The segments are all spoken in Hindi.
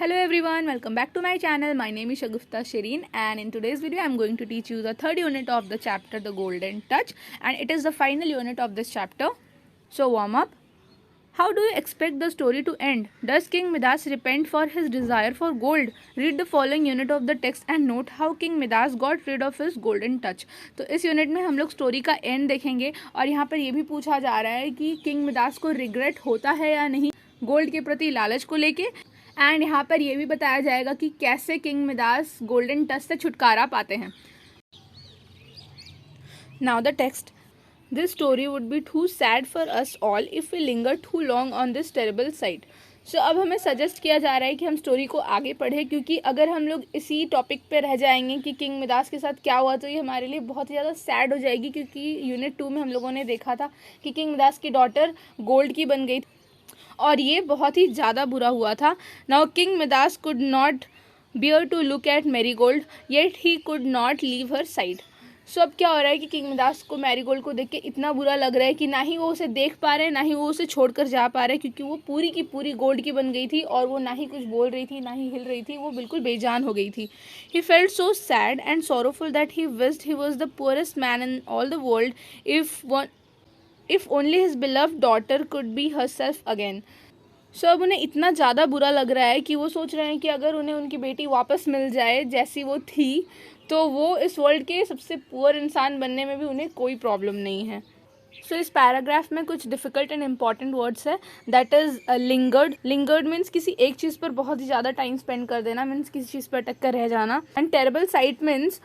Hello everyone, welcome back to my channel. My name is Shagufta Shireen and in today's video I'm going to teach you the third unit of the chapter The Golden Touch, and it is the final unit of this chapter. So warm up. How do you expect the story to end? Does King Midas repent for his desire for gold? Read the following unit of the text and note how King Midas got rid of his golden touch. तो इस यूनिट में हम लोग स्टोरी का एंड देखेंगे और यहाँ पर ये भी पूछा जा रहा है कि किंग मिदास को रिग्रेट होता है या नहीं गोल्ड के प्रति लालच को लेके, एंड यहाँ पर यह भी बताया जाएगा कि कैसे किंग मिदास गोल्डन टच से छुटकारा पाते हैं. Now the text. This story would be too sad for us all if we linger too long on this terrible sight. So अब हमें सजेस्ट किया जा रहा है कि हम स्टोरी को आगे पढ़ें, क्योंकि अगर हम लोग इसी टॉपिक पे रह जाएंगे कि किंग मिदास के साथ क्या हुआ तो ये हमारे लिए बहुत ज़्यादा सैड हो जाएगी, क्योंकि यूनिट 2 में हम लोगों ने देखा था कि किंग मिदास की डॉटर गोल्ड की बन गई और ये बहुत ही ज़्यादा बुरा हुआ था. Now king Midas could not bear to look at Marigold yet he could not leave her side. So अब क्या हो रहा है कि किंग मिदास को मैरीगोल्ड को देख के इतना बुरा लग रहा है कि ना ही वो उसे देख पा रहे हैं ना ही वो उसे छोड़कर जा पा रहे हैं, क्योंकि वो पूरी की पूरी गोल्ड की बन गई थी और वो ना ही कुछ बोल रही थी ना ही हिल रही थी, वो बिल्कुल बेजान हो गई थी. He felt so sad and sorrowful that he wished he was the poorest man in all the world if only his beloved daughter could be herself again. So अब उन्हें इतना ज़्यादा बुरा लग रहा है कि वो सोच रहे हैं कि अगर उन्हें उनकी बेटी वापस मिल जाए जैसी वो थी तो वो इस वर्ल्ड के सबसे पुअर इंसान बनने में भी उन्हें कोई प्रॉब्लम नहीं है. सो इस पैराग्राफ में कुछ डिफ़िकल्ट एंड इम्पॉर्टेंट वर्ड्स है. That is lingered. Lingered means किसी एक चीज़ पर बहुत ही ज़्यादा टाइम स्पेंड कर देना, मीन्स किसी चीज़ पर अटक कर रह जाना. And terrible site means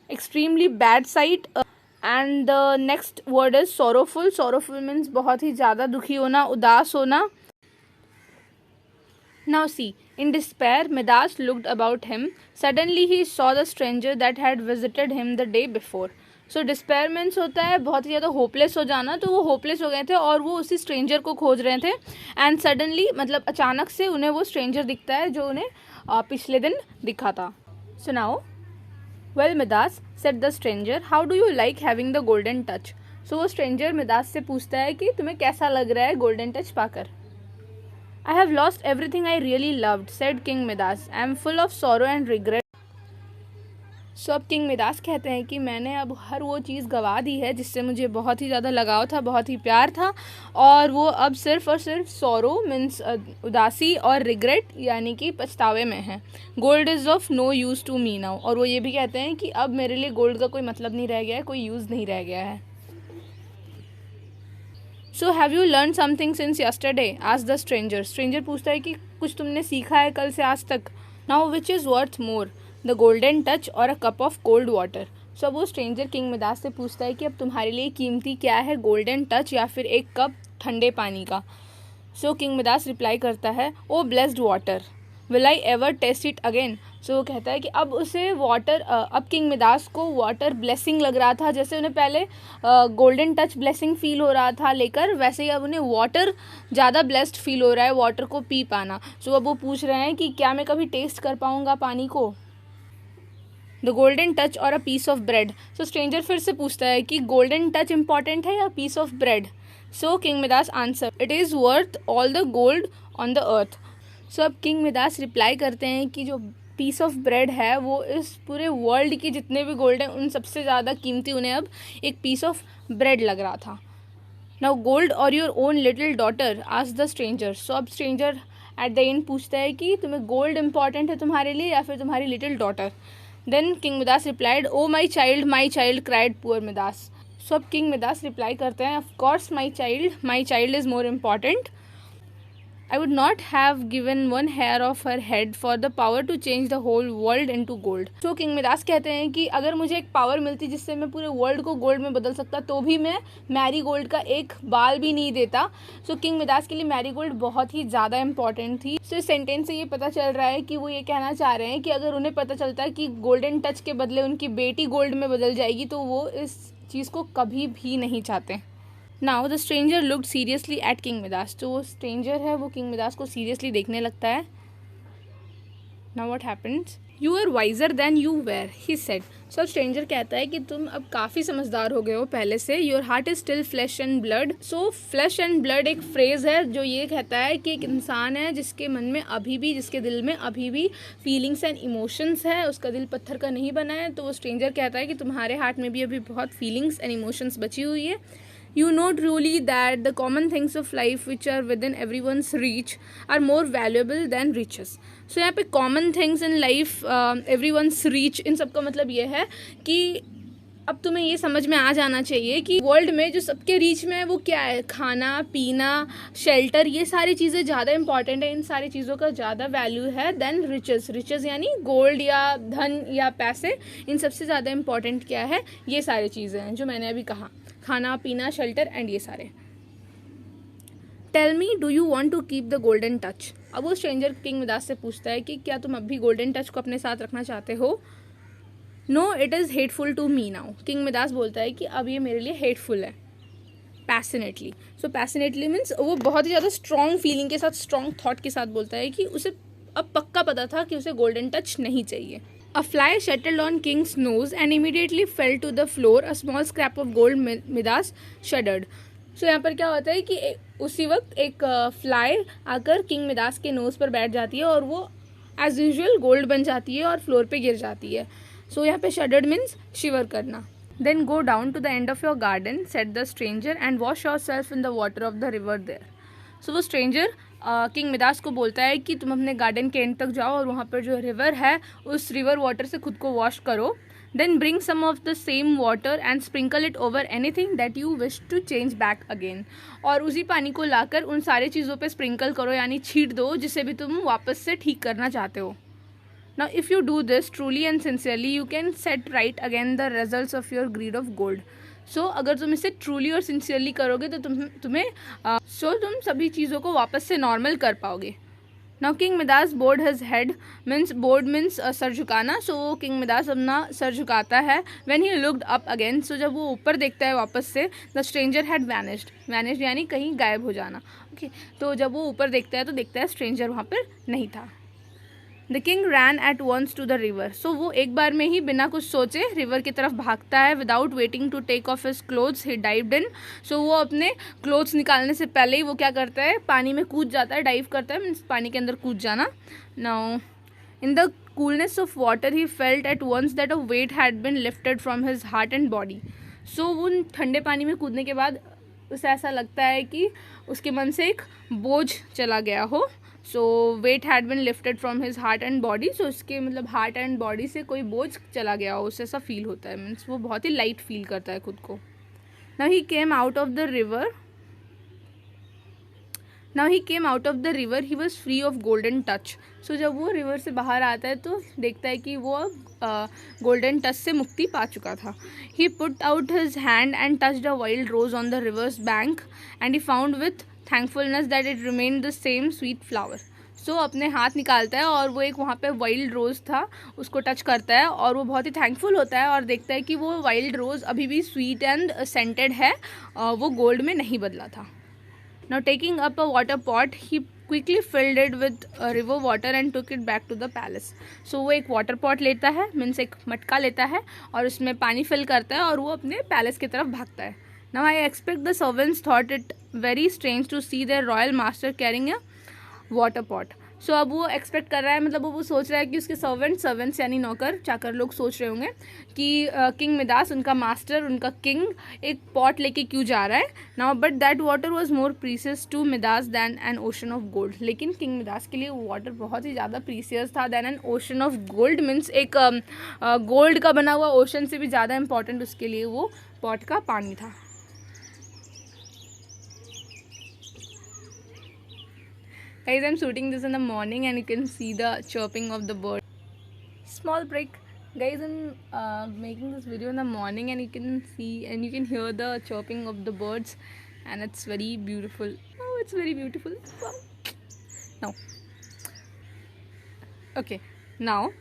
extremely bad site. And the next word is sorrowful. Sorrowful means बहुत ही ज़्यादा दुखी होना, उदास होना. Now see, in despair, Midas looked about him. Suddenly he saw the stranger that had visited him the day before. So despair means होता है बहुत ही ज़्यादा होपलेस हो जाना, तो वो होपलेस हो गए थे और वो उसी स्ट्रेंजर को खोज रहे थे. एंड सडनली मतलब अचानक से उन्हें वो स्ट्रेंजर दिखता है जो उन्हें पिछले दिन दिखा था. So now, well Midas, said the stranger, how do you like having the golden touch? So वो स्ट्रेंजर मिदास से पूछता है कि तुम्हें कैसा लग रहा है गोल्डन टच पाकर. I have lost everything I really loved, said King Midas. I am full of sorrow and regret. So अब किंग मिदास कहते हैं कि मैंने अब हर वो चीज़ गंवा दी है जिससे मुझे बहुत ही ज़्यादा लगाव था, बहुत ही प्यार था, और वो अब सिर्फ और सिर्फ सॉरो मीन्स उदासी और रिग्रेट यानी कि पछतावे में है. Gold is of no use to me now. और वो ये भी कहते हैं कि अब मेरे लिए गोल्ड का कोई मतलब नहीं रह गया है, कोई यूज़ नहीं रह गया है. So have you learned something since yesterday? asked the stranger. Stranger पूछता है कि कुछ तुमने सीखा है कल से आज तक. Now which is worth more, the golden touch or a cup of cold water? So अब वो stranger किंग मिदास से पूछता है कि अब तुम्हारे लिए कीमती क्या है, गोल्डन टच या फिर एक कप ठंडे पानी का. So किंग मिदास रिप्लाई करता है, O blessed water, will I ever taste it again. So वो कहता है कि अब उसे वाटर अब किंग मिदास को वाटर ब्लेसिंग लग रहा था, जैसे उन्हें पहले गोल्डन टच ब्लेसिंग फील हो रहा था लेकर, वैसे ही अब उन्हें वाटर ज़्यादा ब्लेस्ड फील हो रहा है, वाटर को पी पाना. सो अब वो पूछ रहे हैं कि क्या मैं कभी टेस्ट कर पाऊँगा पानी को. द गोल्डन टच और a piece of bread. So stranger फिर से पूछता है कि गोल्डन टच इम्पॉर्टेंट है या piece of bread. So king Midas answer, it is worth all the gold on the earth. So अब किंग मिदास रिप्लाई करते हैं कि जो पीस ऑफ ब्रेड है वो इस पूरे वर्ल्ड के जितने भी गोल्ड हैं उन सबसे ज़्यादा कीमती उन्हें अब एक पीस ऑफ ब्रेड लग रहा था. नाउ गोल्ड और your own little daughter asked the stranger. So अब स्ट्रेंजर एट द एंड पूछता है कि तुम्हें गोल्ड इंपॉर्टेंट है तुम्हारे लिए या फिर तुम्हारी little daughter. Then king Midas replied, O my child cried poor Midas. So अब किंग मिदास रिप्लाई करते हैं, of course my child is more important. I would not have given one hair of her head for the power to change the whole world into gold. So king Midas कहते हैं कि अगर मुझे एक पावर मिलती जिससे मैं पूरे वर्ल्ड को गोल्ड में बदल सकता तो भी मैं मैरी गोल्ड का एक बाल भी नहीं देता. सो किंग मिदास के लिए मैरी गोल्ड बहुत ही ज़्यादा इंपॉर्टेंट थी. सो इस सेंटेंस से ये पता चल रहा है कि वो ये कहना चाह रहे हैं कि अगर उन्हें पता चलता है कि गोल्डन टच के बदले उनकी बेटी गोल्ड में बदल जाएगी तो वो इस चीज़ को कभी भी नहीं चाहते. Now the stranger looked seriously eight king Midas. जो वो स्ट्रेंजर है वो किंग मिदास को सीरियसली देखने लगता है. Now what happens, you are wiser than you were, he said. So stranger कहता है कि तुम अब काफ़ी समझदार हो गए हो पहले से। Your heart is still flash and blood. So flash and blood एक फ्रेज़ है जो ये कहता है कि एक इंसान है जिसके मन में अभी भी, जिसके दिल में अभी भी फीलिंग्स एंड इमोशंस है, उसका दिल पत्थर का नहीं बना है। तो वो स्ट्रेंजर कहता है कि तुम्हारे हार्ट में भी अभी बहुत फीलिंग्स एंड इमोशंस बची हुई है। You know truly that the common things of life which are within everyone's reach are more valuable than riches. So यहाँ पे common things in life, everyone's reach, इन सब का मतलब ये है कि अब तुम्हें ये समझ में आ जाना चाहिए कि वर्ल्ड में जो सबके रीच में है वो क्या है। खाना पीना, शेल्टर, ये सारी चीज़ें ज़्यादा इंपॉर्टेंट है, इन सारी चीज़ों का ज़्यादा वैल्यू है देन रिचेस। रिचेस यानी गोल्ड या धन या पैसे, इन सबसे ज़्यादा इंपॉर्टेंट क्या है, ये सारी चीज़ें हैं जो मैंने अभी कहा, खाना पीना शेल्टर एंड ये सारे। Tell me do you want to keep the golden touch. अब वो स्ट्रेंजर किंग मिदास से पूछता है कि क्या तुम अब भी गोल्डन टच को अपने साथ रखना चाहते हो। No it is hateful to me now. King Midas बोलता है कि अब ये मेरे लिए हेटफुल है। पैशनेटली, सो पैशनेटली मीन्स वो बहुत ही ज़्यादा स्ट्रॉन्ग फीलिंग के साथ, स्ट्रॉन्ग थॉट के साथ बोलता है कि उसे अब पक्का पता था कि उसे गोल्डन टच नहीं चाहिए। A fly settled on King's nose and immediately fell to the floor. A small scrap of gold Midas shuddered. So यहाँ पर क्या होता है कि उसी वक्त एक फ्लाई आकर किंग मिदास के नोज़ पर बैठ जाती है और वो एज यूजुअल गोल्ड बन जाती है और फ्लोर पे गिर जाती है। सो यहाँ पे शडर्ड मीन्स शिवर करना। Then go down to the end of your garden, said the stranger, and wash yourself in the water of the river there. So वो स्ट्रेंजर किंग मिदास को बोलता है कि तुम अपने गार्डन के एंड तक जाओ और वहाँ पर जो रिवर है उस रिवर वाटर से खुद को वॉश करो। Then bring some of the same water and sprinkle it over anything that you wish to change back again. और उसी पानी को लाकर उन सारे चीज़ों पे स्प्रिंकल करो, यानी छीट दो जिसे भी तुम वापस से ठीक करना चाहते हो। Now if you do this truly and sincerely, you can set right again the results of your greed of gold. So अगर तुम इसे ट्रूली और सिंसियरली करोगे तो तुम्हें तुम सभी चीज़ों को वापस से नॉर्मल कर पाओगे। Now King Midas bowed his head, means सर झुकाना। So King Midas अपना सर झुकाता है। When he looked up again, so जब वो ऊपर देखता है वापस से, the stranger had vanished यानी कहीं गायब हो जाना। Okay, तो जब वो ऊपर देखता है तो देखता है स्ट्रेंजर वहाँ पर नहीं था। The king ran at once to the river. So वो एक बार में ही बिना कुछ सोचे रिवर की तरफ भागता है। Without waiting to take off his clothes he dived in. So वो अपने क्लोथ्स निकालने से पहले ही वो क्या करता है, पानी में कूद जाता है, डाइव करता है, मीन्स पानी के अंदर कूद जाना। Now in the coolness of water he felt at once that a weight had been lifted from his heart and body. So वो ठंडे पानी में कूदने के बाद उसे ऐसा लगता है कि उसके मन से एक बोझ चला गया हो। So weight had been lifted from his heart and body. So उसके मतलब हार्ट एंड बॉडी से कोई बोझ चला गया हो, उससे ऐसा फील होता है, मीन्स वो बहुत ही लाइट फील करता है खुद को। Now he came out of the river he was free of golden touch. So जब वो रिवर से बाहर आता है तो देखता है कि वो गोल्डन टच से मुक्ति पा चुका था। He put out his hand and touched a wild rose on the river's bank and he found with thankfulness that it remained the same sweet flower. So अपने हाथ निकालता है और वो एक वहाँ पे वाइल्ड रोज़ था, उसको टच करता है और वो बहुत ही थैंकफुल होता है और देखता है कि वो वाइल्ड रोज़ अभी भी स्वीट एंड सेंटेड है, वो गोल्ड में नहीं बदला था। Now taking up a water pot he quickly filled it with river water and took it back to the palace. So वो एक वाटर पॉट लेता है, मीन्स एक मटका लेता है और उसमें पानी फिल करता है और वो अपने पैलेस की तरफ भागता है। Now I expect the servants thought it very strange to see their royal master carrying a water pot. So अब वो एक्सपेक्ट कर रहा है, मतलब वो सोच रहा है कि उसके सर्वेंट्स यानी नौकर चाकर लोग सोच रहे होंगे कि किंग मिदास, उनका मास्टर, उनका किंग, एक पॉट लेके क्यों जा रहा है। Now but that water was more precious to Midas than an ocean of gold. लेकिन किंग मिदास के लिए वो वाटर बहुत ही ज़्यादा प्रीसियस था than an ocean of gold, means एक गोल्ड का बना हुआ ओशन से भी ज़्यादा इंपॉर्टेंट उसके लिए वो पॉट का पानी था। Guys, I'm shooting this in the morning and you can see the chirping of the bird. Small break. Guys, I'm making this video in the morning and you can see and you can hear the chirping of the birds and it's very beautiful. Oh, it's very beautiful. Wow. Now. Okay. Now,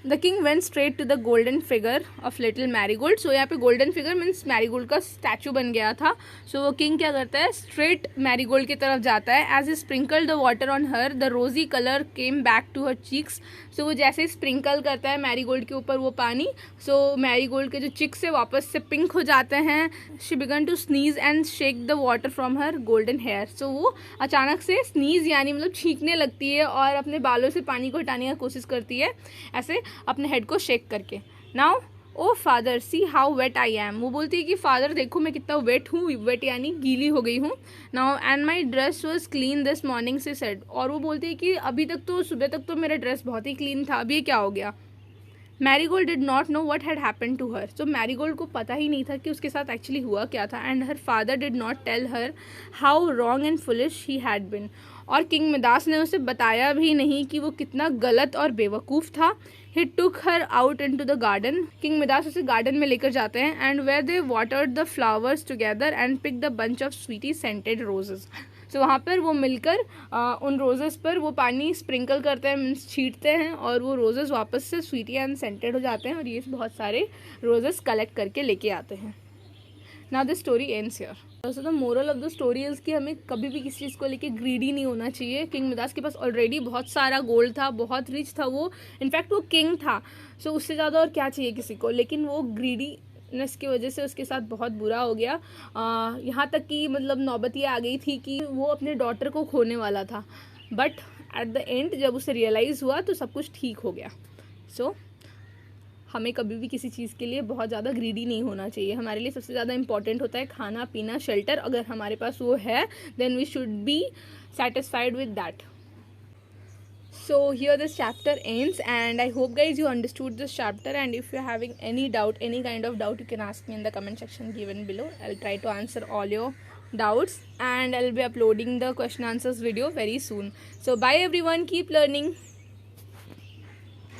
the king went straight to the golden figure of little Marigold. So यहाँ पे गोल्डन फिगर मीन्स मैरीगोल्ड का स्टैचू बन गया था. सो वो किंग क्या करता है, स्ट्रेट मैरीगोल्ड की तरफ जाता है. As he sprinkle the water on her the rosy colour came back to her cheeks. So वो जैसे ही स्प्रिंकल करता है मैरीगोल्ड के ऊपर वो पानी, सो मैरीगोल्ड के जो चिक्स है वापस से पिंक हो जाते हैं. She began to sneeze and shake the water from her golden hair. So वो अचानक से स्नीज यानी मतलब छींकने लगती है और अपने बालों से पानी को हटाने की कोशिश करती है, ऐसे अपने हेड को शेक करके. Now O father see how wet I am. वो बोलती है कि फादर देखो मैं कितना वेट हूँ. वेट यानी गीली हो गई हूँ. Now and my dress was clean this morning से सेड. और वो बोलती है कि अभी तक तो सुबह तक तो मेरा ड्रेस बहुत ही क्लीन था, अभी ये क्या हो गया. Marigold did not know what had happen to her. तो मैरीगोल्ड को पता ही नहीं था कि उसके साथ एक्चुअली हुआ क्या था. And her father did not tell her how wrong and foolish he had been. और किंग मिदास ने उसे बताया भी नहीं कि वो कितना गलत और बेवकूफ़ था. He took her out into the garden. King Midas उसे गार्डन में लेकर जाते हैं. And where they watered the flowers together and pick the bunch of sweetly scented roses. So वहाँ पर वो मिलकर उन रोजेस पर वो पानी स्प्रिंकल करते हैं, मीन्स छींटते हैं, और वो रोजेस वापस से स्वीटी एंड सेंटेड हो जाते हैं. और ये बहुत सारे रोजेस कलेक्ट करके लेके आते हैं. Now the story ends here. So the moral of the story is कि हमें कभी भी किसी चीज़ को लेके ग्रीडी नहीं होना चाहिए. किंग मिदास के पास ऑलरेडी बहुत सारा गोल्ड था, बहुत रिच था वो, इनफैक्ट वो किंग था. सो उससे ज़्यादा और क्या चाहिए किसी को. लेकिन वो ग्रीडीनेस की वजह से उसके साथ बहुत बुरा हो गया. यहाँ तक कि मतलब नौबत ये आ गई थी कि वो अपने डॉटर को खोने वाला था. बट एट द एंड जब उसे रियलाइज़ हुआ तो सब कुछ ठीक हो गया. सो हमें कभी भी किसी चीज़ के लिए बहुत ज़्यादा ग्रीडी नहीं होना चाहिए. हमारे लिए सबसे ज़्यादा इंपॉर्टेंट होता है खाना पीना शेल्टर. अगर हमारे पास वो है then we should be satisfied with that. So here this chapter ends, and I hope guys you understood this chapter. And if you're having any doubt, any kind of doubt, you can ask me in the comment section given below. I'll try to answer all your doubts, and I'll be uploading the question answers video very soon. So bye everyone, keep learning.